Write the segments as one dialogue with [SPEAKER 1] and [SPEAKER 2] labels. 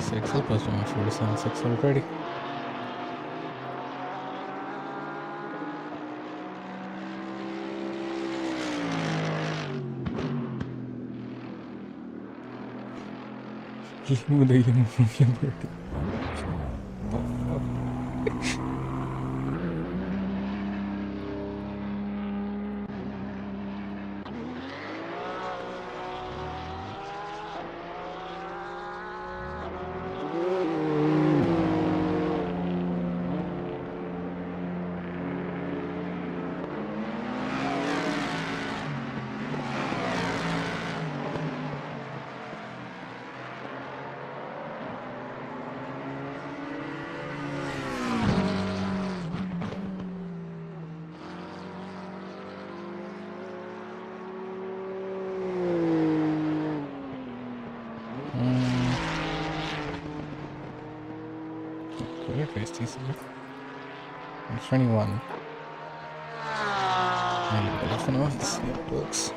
[SPEAKER 1] 46, I'll post my 47.6 already. Muda yung birthday. I'm 21. Maybe off and off, let's see how it looks.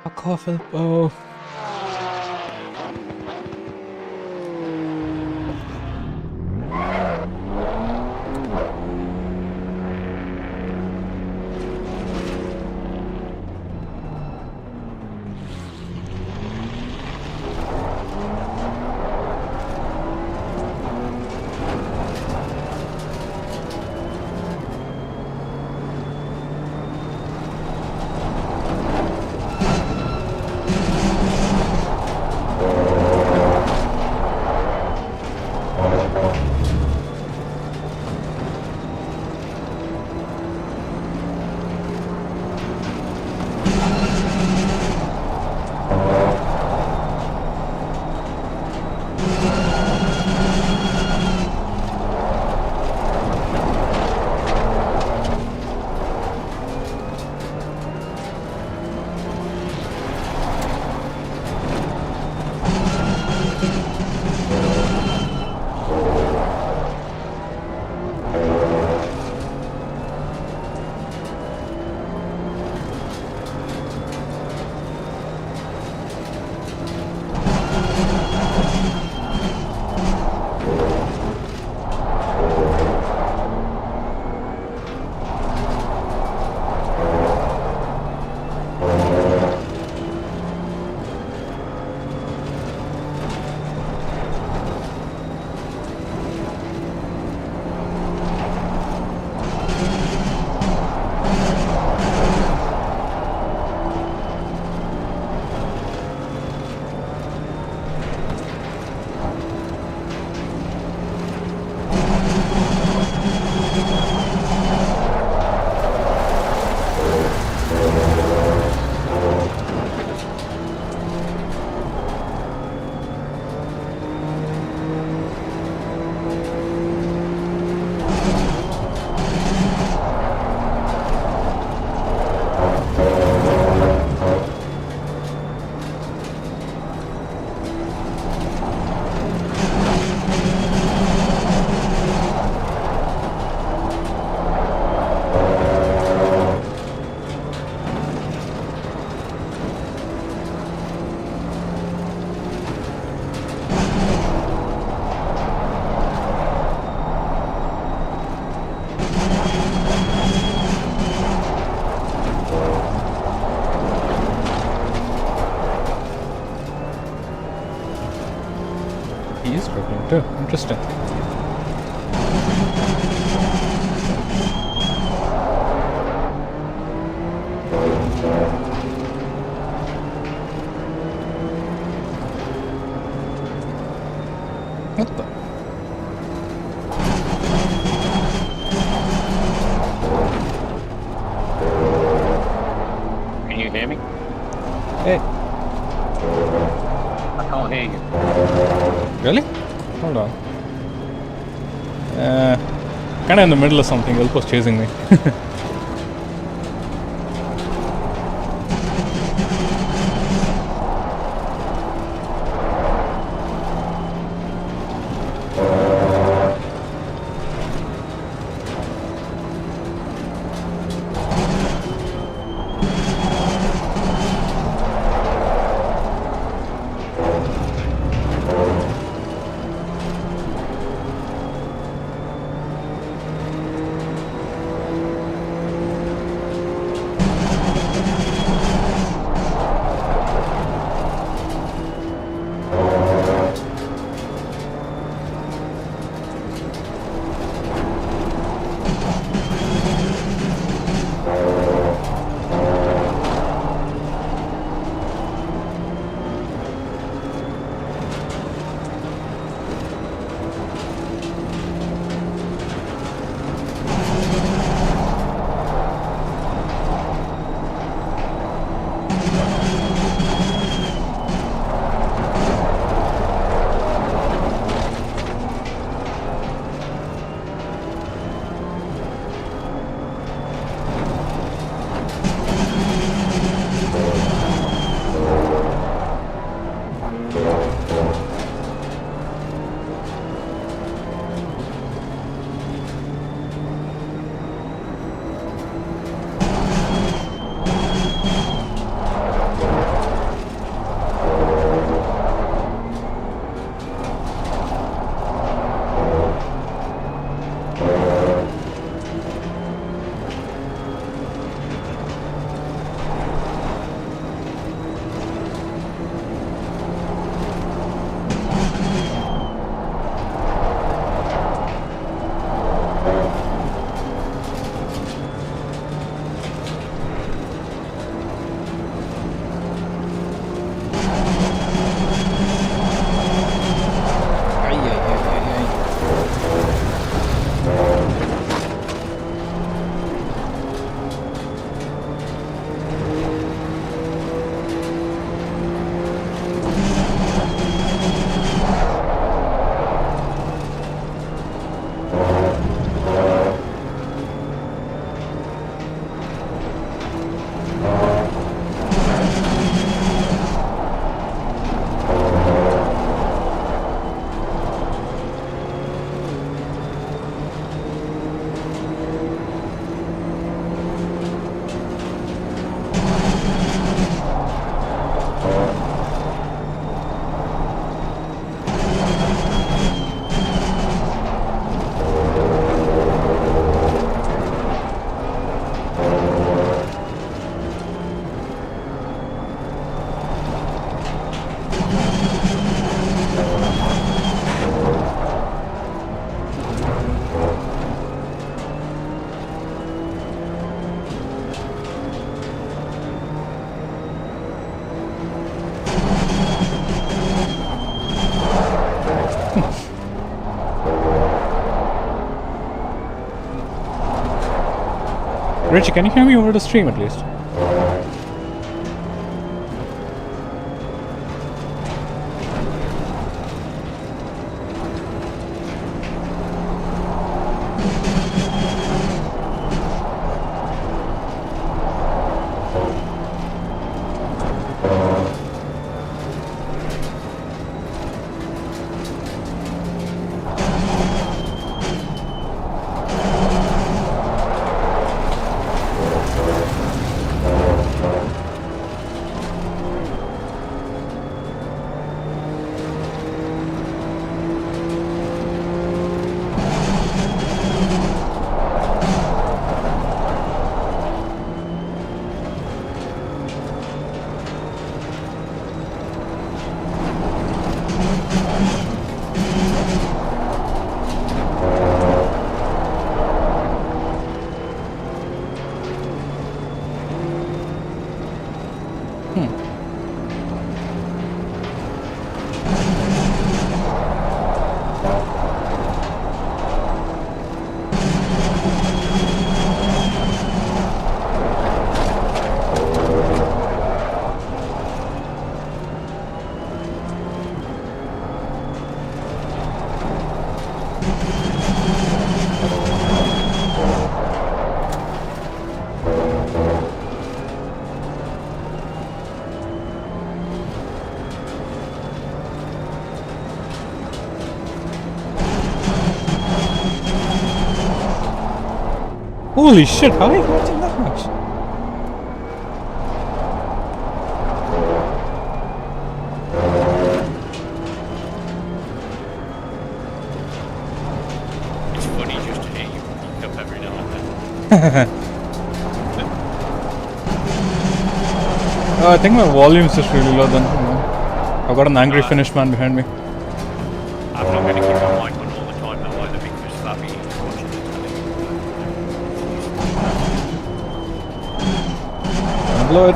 [SPEAKER 1] Fuck off, elbow. too. Interesting. What the?
[SPEAKER 2] Can you hear me?
[SPEAKER 1] Hey,
[SPEAKER 2] I can't hear you.
[SPEAKER 1] really? Hold on. Kinda in the middle of something. Elpo's chasing me. Richie, can you hear me over the stream at least? Holy shit, how are you watching that much?
[SPEAKER 2] It's funny just to hear you pick up every now and then.
[SPEAKER 1] I think my volume's just really low then. I've got an angry Finnish man behind me.
[SPEAKER 2] I'm not going to keep my mic on all the time now either because that'd be watching the telly.
[SPEAKER 1] Blow it.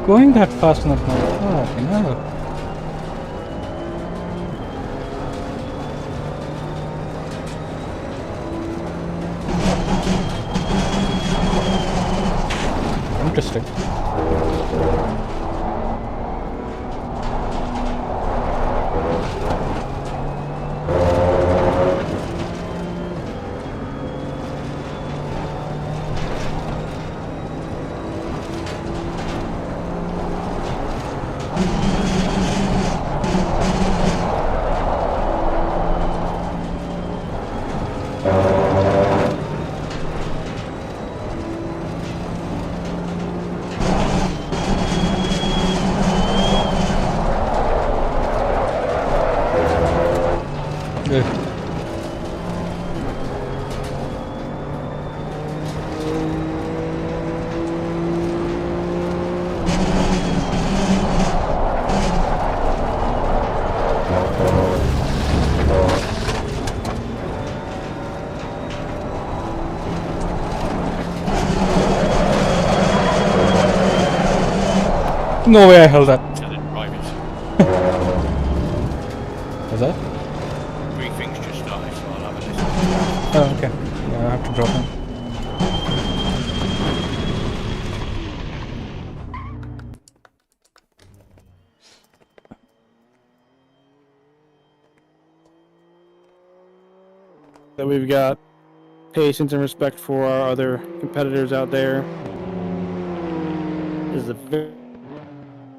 [SPEAKER 1] Going that fast, not my fucking hell. Interesting. No way I held that. Was that?
[SPEAKER 2] Briefing's just started, so I'll have a listen.
[SPEAKER 1] Oh, okay. Yeah, I have to drop him.
[SPEAKER 3] That we've got patience and respect for our other competitors out there. This is a very,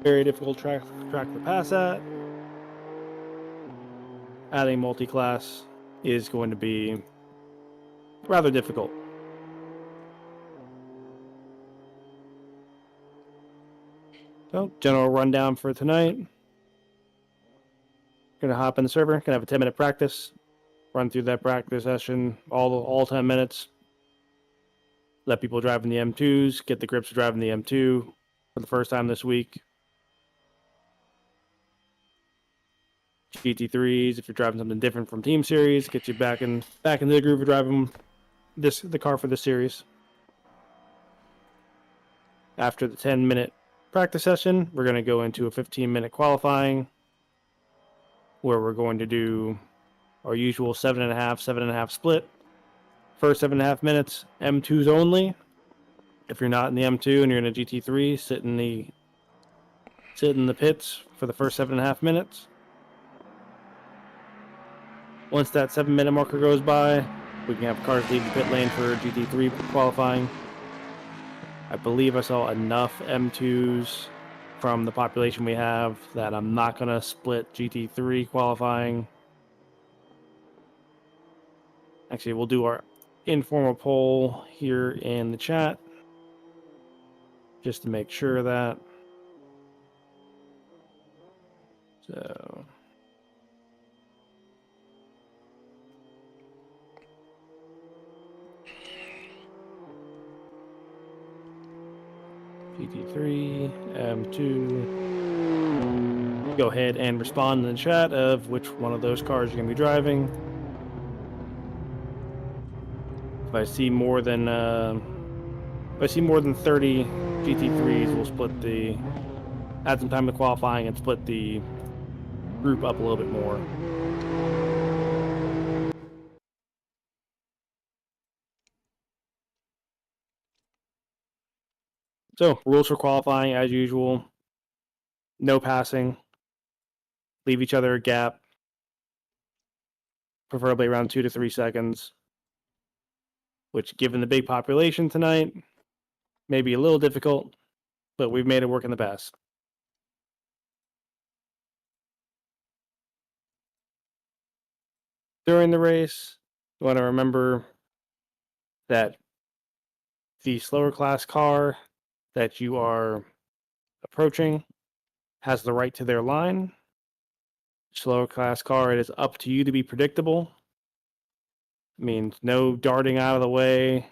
[SPEAKER 3] very difficult track to pass at. Adding multi-class is going to be rather difficult. So, general rundown for tonight. Gonna hop in the server, gonna have a 10-minute practice. Run through that practice session, all 10 minutes. Let people drive in the M2s, get the grips of driving the M2 for the first time this week. GT3s, if you're driving something different from Team Series, get you back into the groove of driving the car for the series. After the 10-minute practice session, we're going to go into a 15-minute qualifying where we're going to do our usual 7.5 split. First 7.5 minutes, M2s only. If you're not in the M2 and you're in a GT3, sit in the pits for the first 7.5 minutes. Once that 7-minute marker goes by, we can have cars leave the pit lane for GT3 qualifying. I believe I saw enough M2s from the population we have that I'm not going to split GT3 qualifying. Actually, we'll do our informal poll here in the chat just to make sure of that. So... GT3, M2. Go ahead and respond in the chat of which one of those cars you're going to be driving. If I see more than 30 GT3s, we'll add some time to qualifying and split the group up a little bit more. So, rules for qualifying as usual. No passing. Leave each other a gap. Preferably around 2 to 3 seconds. Which, given the big population tonight, may be a little difficult, but we've made it work in the past. During the race, you want to remember that the slower class car that you are approaching has the right to their line. Slower class car, it is up to you to be predictable. It means no darting out of the way,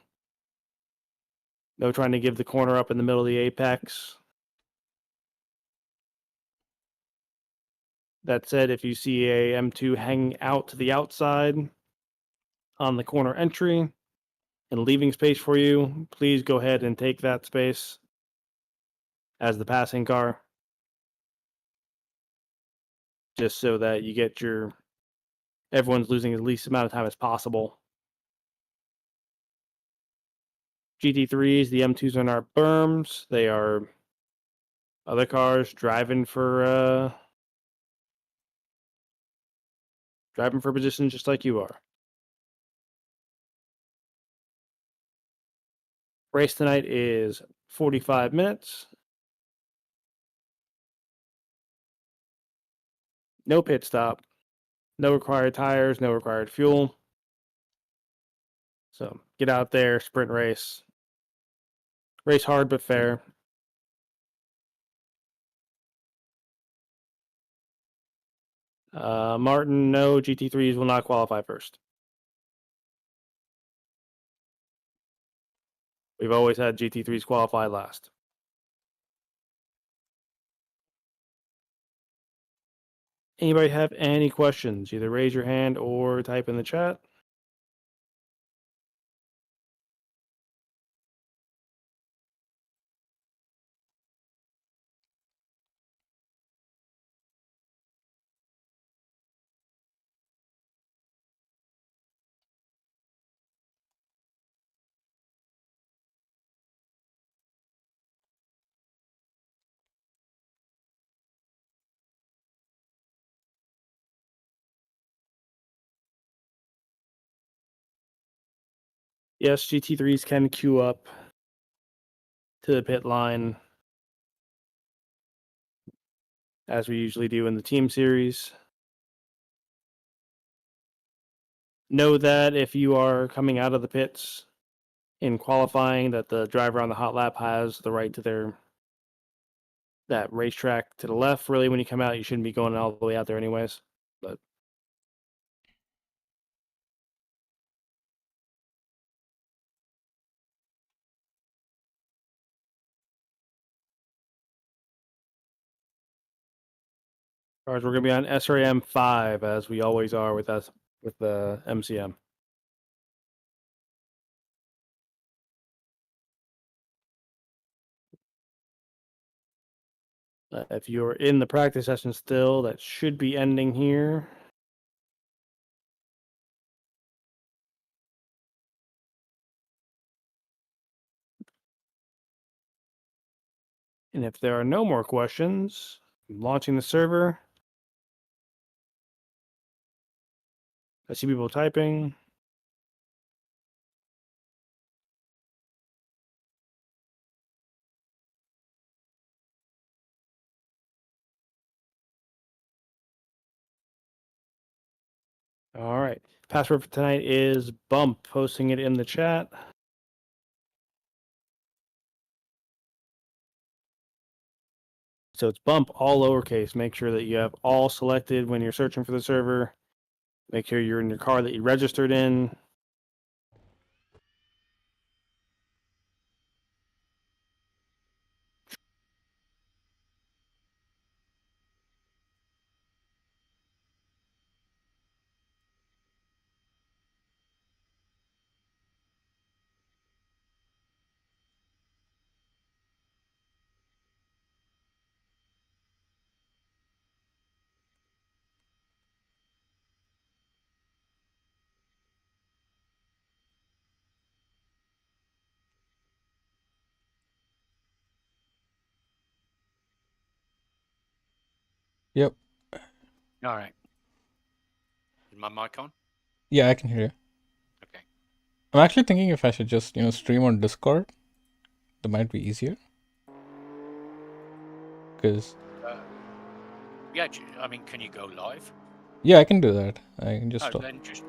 [SPEAKER 3] no trying to give the corner up in the middle of the apex. That said, if you see a M2 hanging out to the outside on the corner entry and leaving space for you, please go ahead and take that space as the passing car, just so that you get everyone's losing as least amount of time as possible. GT3s, the M2s are not berms. They are other cars driving for positions just like you are. Race tonight is 45 minutes. No pit stop. No required tires, no required fuel. So get out there, sprint race. Race hard but fair. Martin, no, GT3s will not qualify first. We've always had GT3s qualify last. Anybody have any questions? Either raise your hand or type in the chat. Yes, GT3s can queue up to the pit line as we usually do in the team series. Know that if you are coming out of the pits in qualifying, that the driver on the hot lap has the right to that racetrack to the left. Really, when you come out, you shouldn't be going all the way out there anyways. But we're going to be on SRA M5 as we always are with the MCM. If you're in the practice session still, that should be ending here. And if there are no more questions, I'm launching the server. I see people typing. All right. Password for tonight is bump. Posting it in the chat. So it's bump all lowercase. Make sure that you have all selected when you're searching for the server. Make sure you're in your car that you registered in.
[SPEAKER 1] Yep.
[SPEAKER 2] All right. Is my mic on?
[SPEAKER 1] Yeah, I can hear you.
[SPEAKER 2] Okay.
[SPEAKER 1] I'm actually thinking if I should just, stream on Discord. That might be easier. Because,
[SPEAKER 2] Yeah, I mean, can you go live?
[SPEAKER 1] yeah, I can do that. I can
[SPEAKER 2] Oh,
[SPEAKER 1] just...
[SPEAKER 2] then just